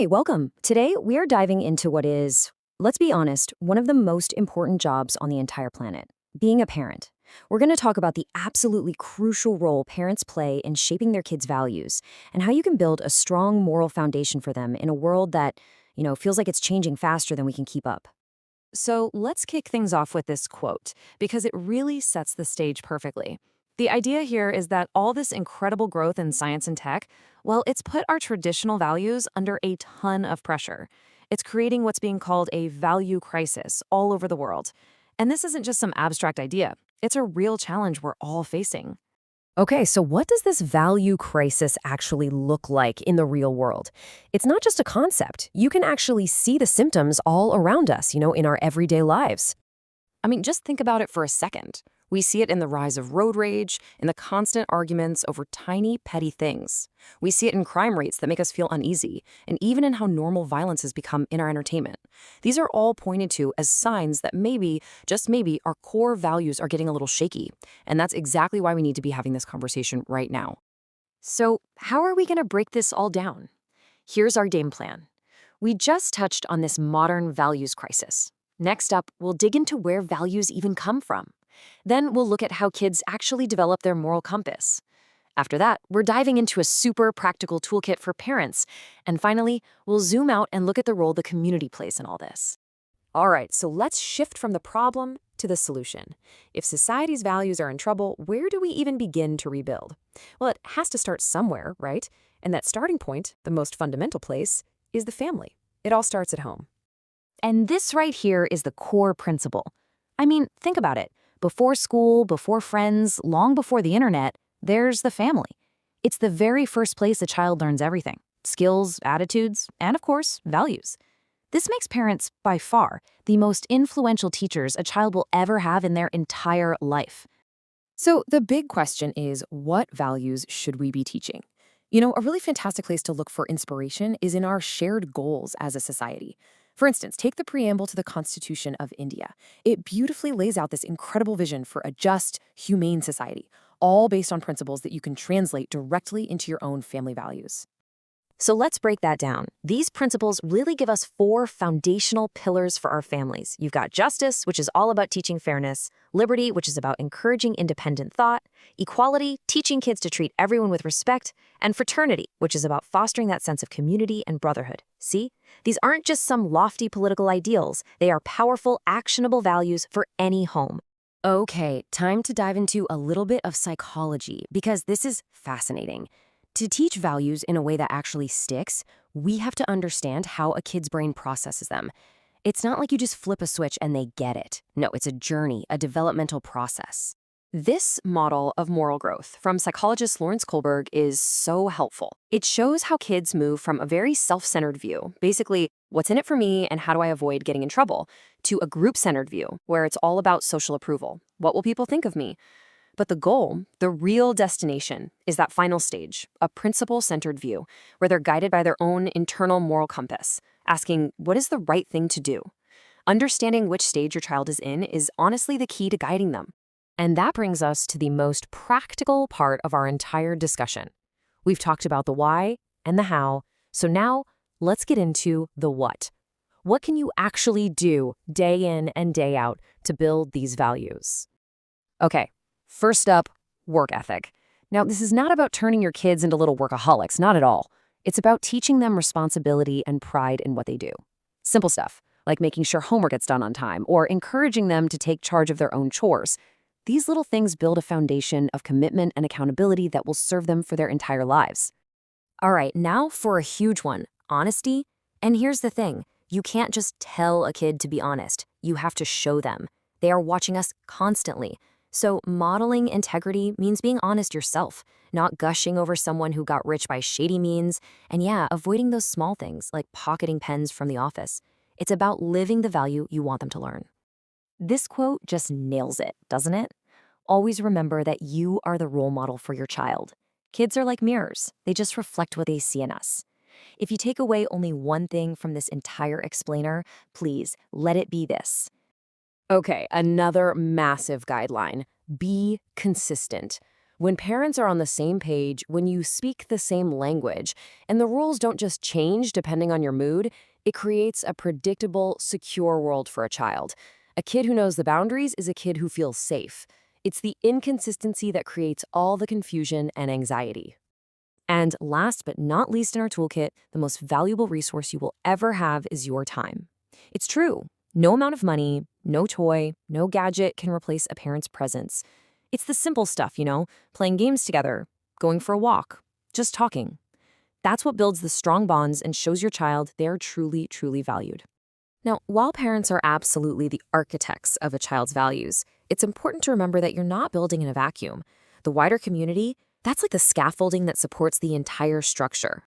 Hi, welcome. Today, we are diving into what is, let's be honest, one of the most important jobs on the entire planet, being a parent. We're going to talk about the absolutely crucial role parents play in shaping their kids' values and how you can build a strong moral foundation for them in a world that, feels like it's changing faster than we can keep up. So let's kick things off with this quote, because it really sets the stage perfectly. The idea here is that all this incredible growth in science and tech, well, it's put our traditional values under a ton of pressure. It's creating what's being called a value crisis all over the world. And this isn't just some abstract idea. It's a real challenge we're all facing. Okay, so what does this value crisis actually look like in the real world? It's not just a concept. You can actually see the symptoms all around us, in our everyday lives. I mean, just think about it for a second. We see it in the rise of road rage, in the constant arguments over tiny, petty things. We see it in crime rates that make us feel uneasy, and even in how normal violence has become in our entertainment. These are all pointed to as signs that maybe, just maybe, our core values are getting a little shaky. And that's exactly why we need to be having this conversation right now. So, how are we going to break this all down? Here's our game plan. We just touched on this modern values crisis. Next up, we'll dig into where values even come from. Then we'll look at how kids actually develop their moral compass. After that, we're diving into a super practical toolkit for parents. And finally, we'll zoom out and look at the role the community plays in all this. All right, so let's shift from the problem to the solution. If society's values are in trouble, where do we even begin to rebuild? Well, it has to start somewhere, right? And that starting point, the most fundamental place, is the family. It all starts at home. And this right here is the core principle. I mean, think about it. Before school, before friends, long before the internet, there's the family. It's the very first place a child learns everything: skills, attitudes, and of course, values. This makes parents, by far, the most influential teachers a child will ever have in their entire life. So the big question is, what values should we be teaching? A really fantastic place to look for inspiration is in our shared goals as a society. For instance, take the preamble to the Constitution of India. It beautifully lays out this incredible vision for a just, humane society, all based on principles that you can translate directly into your own family values. So let's break that down. These principles really give us 4 foundational pillars for our families. You've got justice, which is all about teaching fairness; liberty, which is about encouraging independent thought; equality, teaching kids to treat everyone with respect; and fraternity, which is about fostering that sense of community and brotherhood. See? These aren't just some lofty political ideals. They are powerful, actionable values for any home. Okay, time to dive into a little bit of psychology, because this is fascinating. To teach values in a way that actually sticks, we have to understand how a kid's brain processes them. It's not like you just flip a switch and they get it. No, it's a journey, a developmental process. This model of moral growth from psychologist Lawrence Kohlberg is so helpful. It shows how kids move from a very self-centered view, basically, what's in it for me and how do I avoid getting in trouble, to a group-centered view, where it's all about social approval. What will people think of me? But the goal, the real destination, is that final stage, a principle-centered view, where they're guided by their own internal moral compass, asking, what is the right thing to do? Understanding which stage your child is in is honestly the key to guiding them. And that brings us to the most practical part of our entire discussion. We've talked about the why and the how, so now let's get into the what. What can you actually do day in and day out to build these values? Okay. First up, work ethic. Now, this is not about turning your kids into little workaholics, not at all. It's about teaching them responsibility and pride in what they do. Simple stuff, like making sure homework gets done on time or encouraging them to take charge of their own chores. These little things build a foundation of commitment and accountability that will serve them for their entire lives. All right, now for a huge one, honesty. And here's the thing, you can't just tell a kid to be honest. You have to show them. They are watching us constantly. So modeling integrity means being honest yourself, not gushing over someone who got rich by shady means, and avoiding those small things like pocketing pens from the office. It's about living the value you want them to learn. This quote just nails it, doesn't it? Always remember that you are the role model for your child. Kids are like mirrors. They just reflect what they see in us. If you take away only one thing from this entire explainer, please let it be this. Okay, another massive guideline. Be consistent. When parents are on the same page, when you speak the same language, and the rules don't just change depending on your mood, it creates a predictable, secure world for a child. A kid who knows the boundaries is a kid who feels safe. It's the inconsistency that creates all the confusion and anxiety. And last but not least in our toolkit, the most valuable resource you will ever have is your time. It's true. No amount of money, no toy, no gadget can replace a parent's presence. It's the simple stuff, playing games together, going for a walk, just talking. That's what builds the strong bonds and shows your child they're truly, truly valued. Now, while parents are absolutely the architects of a child's values, it's important to remember that you're not building in a vacuum. The wider community, that's like the scaffolding that supports the entire structure.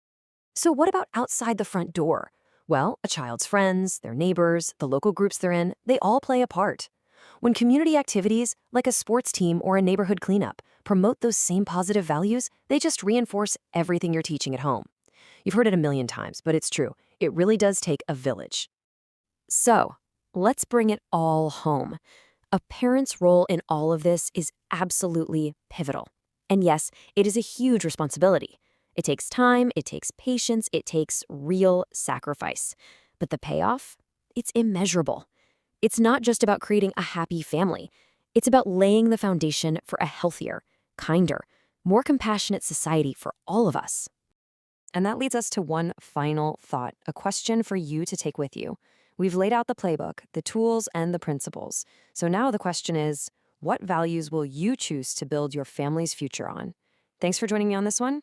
So what about outside the front door? Well, a child's friends, their neighbors, the local groups they're in, they all play a part. When community activities, like a sports team or a neighborhood cleanup, promote those same positive values, they just reinforce everything you're teaching at home. You've heard it a million times, but it's true. It really does take a village. So, let's bring it all home. A parent's role in all of this is absolutely pivotal. And yes, it is a huge responsibility. It takes time, it takes patience, it takes real sacrifice. But the payoff? It's immeasurable. It's not just about creating a happy family. It's about laying the foundation for a healthier, kinder, more compassionate society for all of us. And that leads us to one final thought, a question for you to take with you. We've laid out the playbook, the tools, and the principles. So now the question is, what values will you choose to build your family's future on? Thanks for joining me on this one.